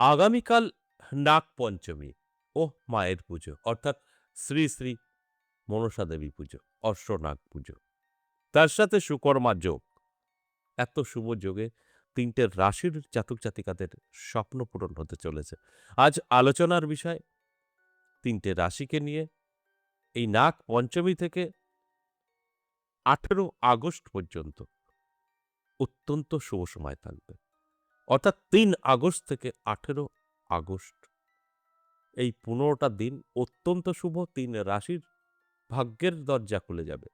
আগামীকাল নাগপঞ্চমী ও মায়ের পুজো অর্থাৎ শ্রী শ্রী মনসা দেবী পুজো, অশ্বনাগ পুজো। তার সাথে সুকর্মা যোগ। এত শুভ যোগে ৩ টে রাশির জাতক জাতিকাদের স্বপ্ন পূরণ হতে চলেছে। আজ আলোচনার বিষয় ৩ টে রাশিকে নিয়ে এই নাগ পঞ্চমী থেকে ১৮ আগস্ট পর্যন্ত অত্যন্ত শুভ সময় থাকবে। অর্থাৎ ৩ আগস্ট থেকে ১৮ আগস্ট এই ১৫টা দিন অত্যন্ত শুভ। ৩ রাশির ভাগ্যের দরজা খুলে যাবে।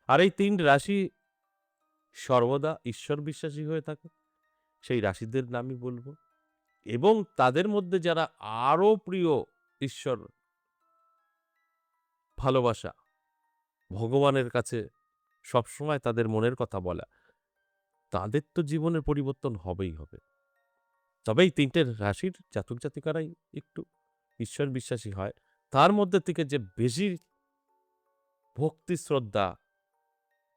আর এই ৩ রাশি সর্বদা ঈশ্বর বিশ্বাসী হয়ে থাকে। সেই রাশিদের নামই বলব। এবং তাদের মধ্যে যারা আরো প্রিয় ঈশ্বর, ভালোবাসা, ভগবানের কাছে সবসময় তাদের মনের কথা বলা, তাদের তো জীবনের পরিবর্তন হবেই হবে। তবে এই ৩ টে রাশির জাতক জাতিকারাই একটু ঈশ্বর বিশ্বাসী হয়। তার মধ্যে থেকে যে বেশি ভক্তি শ্রদ্ধা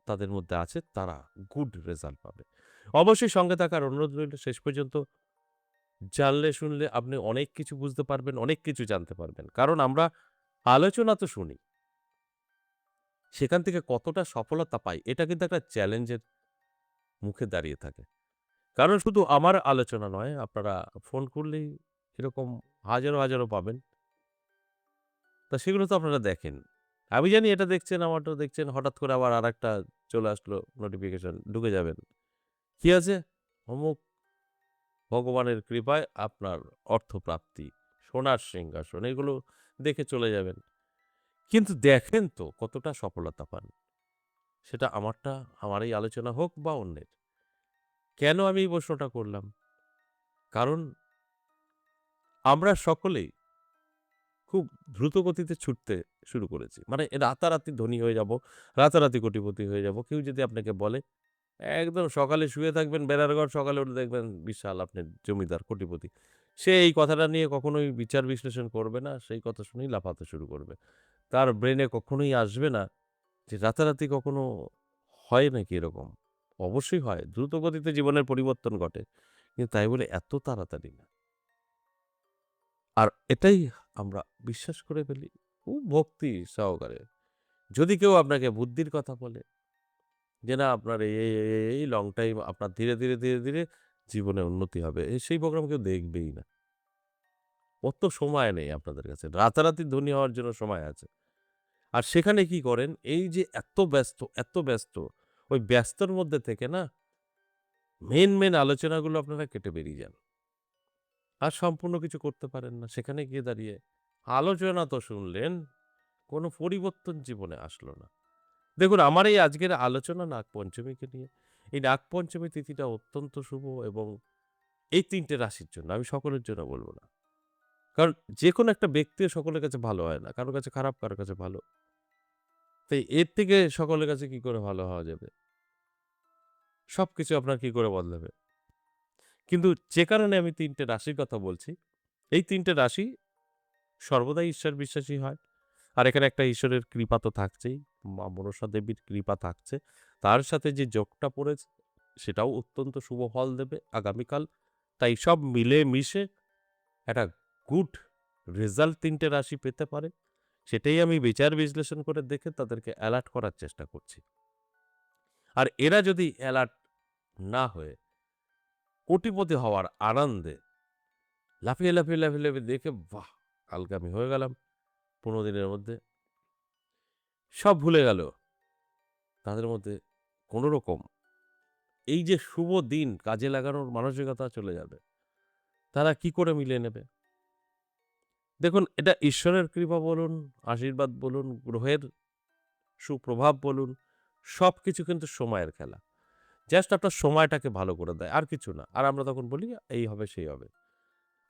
তাদের মধ্যে আছে তারা গুড রেজাল্ট পাবে। অবশ্যই সঙ্গে থাকার অনুরোধ রইল। শেষ পর্যন্ত জানলে শুনলে আপনি অনেক কিছু বুঝতে পারবেন, অনেক কিছু জানতে পারবেন। কারণ আমরা আলোচনা তো শুনি। সেখান থেকে কতটা সফলতা পাই এটা কিন্তু একটা চ্যালেঞ্জের মুখে দাঁড়িয়ে থাকে। কারণ শুধু আমার আলোচনা নয়, আপনারা ফোন করলেই এরকম হাজারো, হাজারো পাবেন। তা সেগুলো তো আপনারা দেখেন। আমি জানি এটা দেখছেন, আমারটাও দেখছেন। হঠাৎ করে আবার আরেকটা চলে আসলো নোটিফিকেশন, ঢুকে যাবেন। কি আছে? অমুক ভগবানের কৃপায় আপনার অর্থপ্রাপ্তি, সোনার সিংহাসন এগুলো দেখে চলে যাবেন। কিন্তু দেখেন তো কতটা সফলতা পান। সেটা আমারটা, আমার এই আলোচনা হোক বা অন্যের। কেন আমি এই প্রশ্নটা করলাম? কারণ আমরা সকলেই খুব দ্রুত গতিতে ছুটতে শুরু করেছি। মানে রাতারাতি ধনী হয়ে যাব, রাতারাতি কোটিপতি হয়ে যাব। কেউ যদি আপনাকে বলে, একদম সকালে শুয়ে থাকবেন বেড়ার ঘর, সকালে উঠে দেখবেন বিশাল আপনি জমিদার, কোটিপতি। সে এই কথাটা নিয়ে কখনোই বিচার বিশ্লেষণ করবে না। সেই কথা শুনেই লাফাতে শুরু করবে। তার ব্রেইনে কখনোই আসবে না যে রাতারাতি কখনো হয় নাকি এরকম? অবশ্যই হয়। দ্রুত গতিতে জীবনের পরিবর্তন ঘটে। কিন্তু তাই বলে এত তাড়াতাড়ি না। আর এটাই আমরা বিশ্বাস করে ফেলি খুব ভক্তি সহকারে। যদি কেউ আপনাকে বুদ্ধির কথা বলে যে, না আপনার এই লং টাইম আপনার ধীরে, ধীরে জীবনে উন্নতি হবে। সেই প্রোগ্রাম কেউ দেখবেই না। অত সময় নেই আপনাদের কাছে। রাতারাতি ধনী হওয়ার জন্য সময় আছে। আর সেখানে কি করেন? এই যে এত ব্যস্ত, ওই ব্যস্তর মধ্যে থেকে না মেইন আলোচনাগুলো আপনারা কেটে বেরিয়ে যান। আর সম্পূর্ণ কিছু করতে পারেন না। সেখানে গিয়ে দাঁড়িয়ে আলোচনা তো শুনলেন, কোনো পরিবর্তন জীবনে আসলো না। দেখুন আমার এই আজকের আলোচনা নাগপঞ্চমীকে নিয়ে। এই নাগপঞ্চমী তিথিটা অত্যন্ত শুভ এবং এই ৩ টে রাশির জন্য। আমি সকলের জন্য বলব না। কারণ যেকোনো একটা ব্যক্তিও সকলের কাছে ভালো হয় না। কারো কাছে খারাপ, কারো কাছে ভালো। তাই এর থেকে সকলের কাছে কি করে ভালো হওয়া যাবে? সবকিছু আপনার কি করে বদলাবে? কিন্তু যে কারণে আমি ৩ টে রাশির কথা বলছি, এই ৩ টে রাশি সর্বদাই ঈশ্বর বিশ্বাসী হয়। আর এখানে একটা ঈশ্বরের কৃপা তো থাকছেই। মা মনসা দেবীর কৃপা থাকছে। তার সাথে যে যোগটা পড়েছে সেটাও অত্যন্ত শুভ ফল দেবে আগামীকাল। তাই সব মিলে মিশে একটা গুড রেজাল্ট ৩ টে রাশি পেতে পারে। সেটাই আমি বিচার বিশ্লেষণ করে দেখে তাদেরকে এলার্ট করার চেষ্টা করছি। আর এরা যদি এলার্ট না হয়ে কোটিপতি হওয়ার আনন্দে লাফিয়ে দেখে বাহ! কালকে আমি হয়ে গেলাম ১৫ দিনের মধ্যে। সব ভুলে গেল। তাদের মধ্যে কোনরকম এই যে শুভ দিন কাজে লাগানোর মানসিকতা চলে যাবে। তারা কি করে মিলিয়ে নেবে? দেখুন এটা ঈশ্বরের কৃপা বলুন, আশীর্বাদ বলুন, গ্রহের সুপ্রভাব বলুন, সবকিছু কিন্তু সময়ের খেলা। জাস্ট আপনার সময়টাকে ভালো করে দেয়। আর কিছু না। আর আমরা তখন বলি এই হবে, সেই হবে।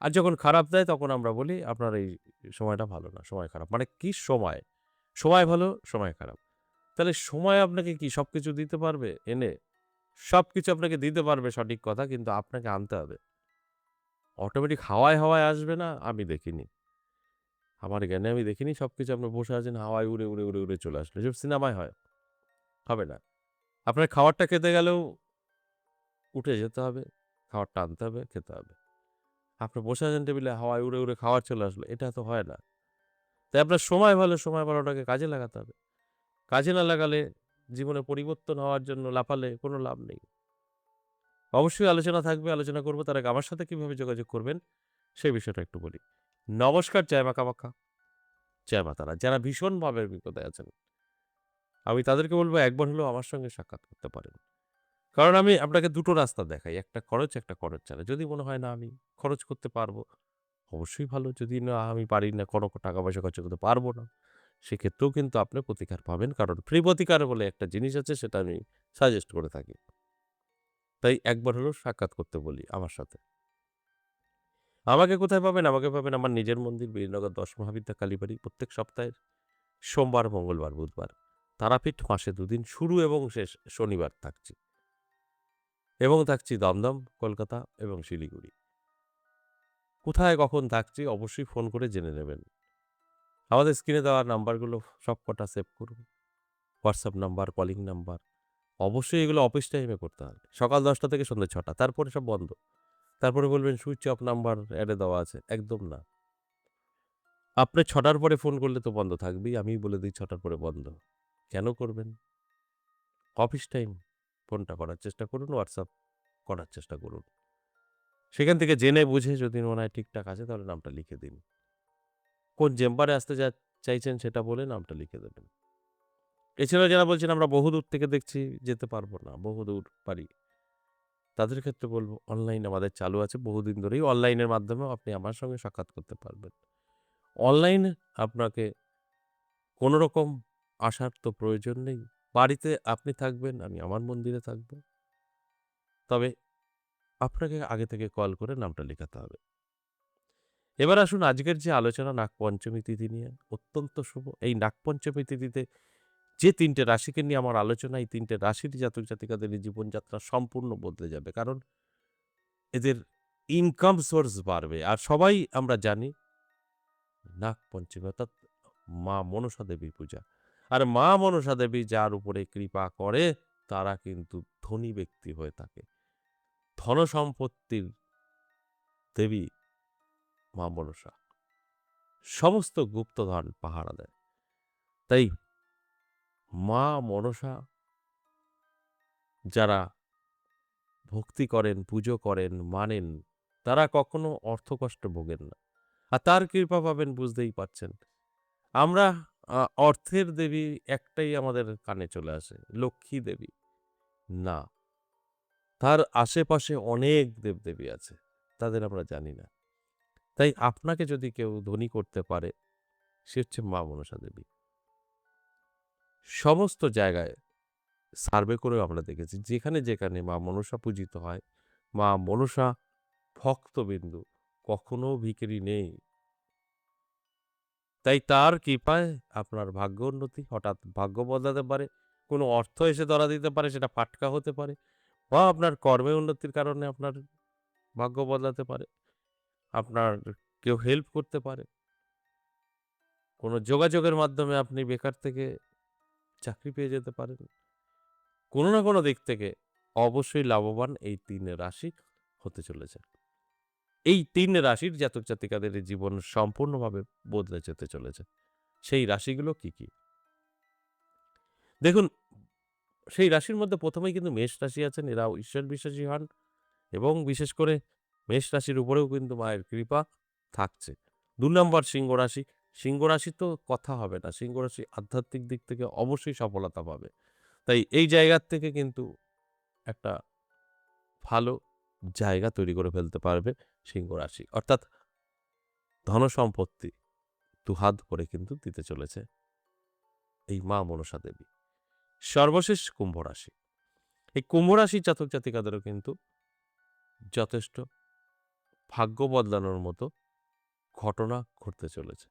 আর যখন খারাপ দেয় তখন আমরা বলি আপনার এই সময়টা ভালো না, সময় খারাপ। মানে কি সময়? সময় ভালো, সময় খারাপ। তাহলে সময় আপনাকে কি সবকিছু দিতে পারবে এনে? সবকিছু আপনাকে দিতে পারবে সঠিক কথা কিন্তু আপনাকে আনতে হবে। অটোমেটিক হাওয়ায় আসবে না আমি দেখিনি। আমার জ্ঞানে আমি দেখিনি সবকিছু আপনি বসে আছেন হাওয়ায় উড়ে চলে আসলো। যেসব সিনেমায় হয়, হবে না। আপনার খাবারটা খেতে গেলেও উঠে যেতে হবে, খাবারটা আনতে হবে, খেতে হবে। আপনি বসে আছেন টেবিলে, হাওয়ায় উড়ে, উড়ে খাবার চলে আসলো। এটা তো হয় না। তাই আপনার সময় ভালো, সময় ভালোটাকে কাজে লাগাতে হবে। কাজে না লাগালে জীবনে পরিবর্তন হওয়ার জন্য লাফালে কোনো লাভ নেই। অবশ্যই আলোচনা থাকবে, আলোচনা করব। তার আগে আমার সাথে কিভাবে যোগাযোগ করবেন, সেই বিষয়টা একটু বলি। নমস্কার, জয় মা কামাখ্যা, জয় মা তারা। যারা ভীষণভাবে বিপদে আছেন, আমি তাদেরকে বলব একবার হলেও আমার সঙ্গে সাক্ষাৎ করতে পারেন। কারণ আমি আপনাকে দুটো রাস্তা দেখাই। একটা খরচ, একটা খরচ ছাড়া। যদি মনে হয় না আমি খরচ করতে পারবো, অবশ্যই ভালো। যদি না আমি পারি না, কোনো টাকা-পয়সা খরচ করতে পারবো না, সেক্ষেত্রেও কিন্তু আপনি প্রতিকার পাবেন। কারণ ফ্রি প্রতিকার বলে একটা জিনিস আছে, সেটা আমি সাজেস্ট করে থাকি। তাই একবার হলেও সাক্ষাৎ করতে বলি আমার সাথে। আমাকে কোথায় পাবেন? আমাকে পাবেন আমার নিজের মন্দির বীরনগর ১০ মহাবিদ্যা কালীবাড়ি, প্রত্যেক সপ্তাহের সোমবার, মঙ্গলবার, বুধবার। তারাপীঠ মাসে ২ দিন, শুরু এবং শেষ শনিবার থাকছি। এবং থাকছি দমদম, কলকাতা এবং শিলিগুড়ি। কোথায় কখন থাকছি অবশ্যই ফোন করে জেনে নেবেন। আমাদের স্ক্রিনে দেওয়া নাম্বারগুলো সবকটা সেভ করুন। WhatsApp number, calling number. অবশ্যই এগুলো অফিস টাইমে করতে হবে। সকাল ১০টা থেকে সন্ধ্যে ৬টা, তারপরে সব বন্ধ। তারপরে বলবেন সুইচ অফ নাম্বার অ্যাডে দেওয়া আছে। একদম না। আপনি ৬টার পরে ফোন করলে তো বন্ধ থাকবেই। আমিই বলে দিই ৬টার পরে বন্ধ। কেন করবেন? Office time. ফোনটা করার চেষ্টা করুন, হোয়াটসঅ্যাপ করার চেষ্টা করুন। সেখান থেকে জেনে বুঝে যদি মনে হয় ঠিকঠাক আছে তাহলে নামটা লিখে দিন। কোন চেম্বারে আসতে চাইছেন সেটা বলে নামটা লিখে দেবেন। এছাড়াও যারা বলছেন আমরা বহুদূর থেকে দেখছি, যেতে পারবো না, বহুদূর বাড়ি। তাদের ক্ষেত্রে বলব অনলাইন আমাদের চালু আছে বহুদিন ধরেই। অনলাইনের মাধ্যমেও আপনি আমার সঙ্গে সাক্ষাৎ করতে পারবেন। অনলাইনে আপনাকে কোনো রকম আসার তো প্রয়োজন নেই। বাড়িতে আপনি থাকবেন, আমি আমার মন্দিরে থাকব। তবে আপনাকে আগে থেকে কল করে নামটা লিখাতে হবে। এবার আসুন আজকের যে আলোচনা নাগপঞ্চমী তিথি নিয়ে, অত্যন্ত শুভ। এই নাগপঞ্চমী তিথিতে যে ৩ টে রাশিকে নিয়ে আমার আলোচনা, এই ৩ টে রাশির জাতক-জাতিকাদের এই জীবনযাত্রা সম্পূর্ণ বদলে যাবে। কারণ এদের ইনকাম সোর্স বাড়বে। আর সবাই আমরা জানি নাগপঞ্চমী অর্থাৎ মা মনসা দেবীর পূজা। আর মা মনসা দেবী যার উপরে কৃপা করে তারা কিন্তু ধনী ব্যক্তি হয়ে থাকে। ধনসম্পত্তির দেবী মা মনসা। সমস্ত গুপ্তধন পাহারা দেয়। তাই মা মনসা যারা ভক্তি করেন, পুজো করেন, মানেন, তারা কখনো অর্থকষ্ট ভোগেন না। আর তার কৃপা পাবেন বুঝতেই পারছেন। আমরা আ অর্থের দেবী একটাই আমাদের কানে চলে আসে, লক্ষ্মী দেবী। না, তার আশেপাশে অনেক দেবদেবী আছে। তাদের আমরা জানি না। তাই আপনাকে যদি কেউ ধনী করতে পারে, সে হচ্ছে মা মনসা দেবী। সমস্ত জায়গায় সার্ভে করেও আমরা দেখেছি যেখানে, যেখানে মা মনসা পূজিত হয়, মা মনসা ভক্তবিন্দু কখনো ভিখারি নেই। তাই তার কৃপায় আপনার ভাগ্য উন্নতি, হঠাৎ ভাগ্য বদলাতে পারে। কোনো অর্থ এসে ধরা দিতে পারে, সেটা ফাটকা হতে পারে। বা আপনার কর্মে উন্নতির কারণে আপনার ভাগ্য বদলাতে পারে। আপনার কেউ হেল্প করতে পারে। কোনো যোগাযোগের মাধ্যমে আপনি বেকার থেকে চাকরি পেয়ে যেতে পারেন। কোনো না কোনো দিক থেকে অবশ্যই লাভবান এই ৩ রাশি হতে চলেছে। এই ৩ রাশির জাতক জাতিকাদের জীবন সম্পূর্ণভাবে বদলে যেতে চলেছে। সেই রাশিগুলো কি, কি? দেখুন, সেই রাশির মধ্যে ১ম এই কিন্তু মেষ রাশি আছেন। এরাও ঈশ্বর বিশ্বাসী হন এবং বিশেষ করে মেষ রাশির উপরেও কিন্তু মায়ের কৃপা থাকছে। ২ নম্বর সিংহ রাশি। সিংহ রাশি তো কথা হবে না। সিংহ রাশি আধ্যাত্মিক দিক থেকে অবশ্যই সফলতা পাবে। তাই এই জায়গার থেকে কিন্তু একটা ভালো জায়গা তৈরি করে ফেলতে পারবে সিংহ রাশি। অর্থাৎ ধনসম্পত্তি দুহাত ভরে কিন্তু দিতে চলেছে এই মা মনসা দেবী। সর্বশেষ কুম্ভ রাশি। এই কুম্ভ রাশির জাতক জাতিকাদেরও কিন্তু যথেষ্ট ভাগ্য বদলানোর মতো ঘটনা ঘটতে চলেছে।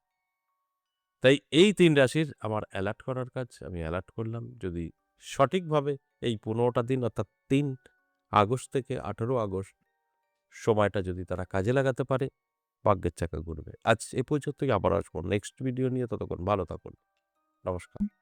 তাই এই ৩ রাশির আমার অ্যালার্ট করার কাজ আমি অ্যালার্ট করলাম। যদি সঠিকভাবে এই ১৫টা দিন অর্থাৎ ৩ আগস্ট থেকে ১৮ আগস্ট সময়টা যদি তারা কাজে লাগাতে পারে, ভাগ্যের চাকা ঘুরবে। আজ এ পর্যন্তই, আবার আসবো নেক্সট ভিডিও নিয়ে। ততক্ষণ ভালো থাকুন। নমস্কার।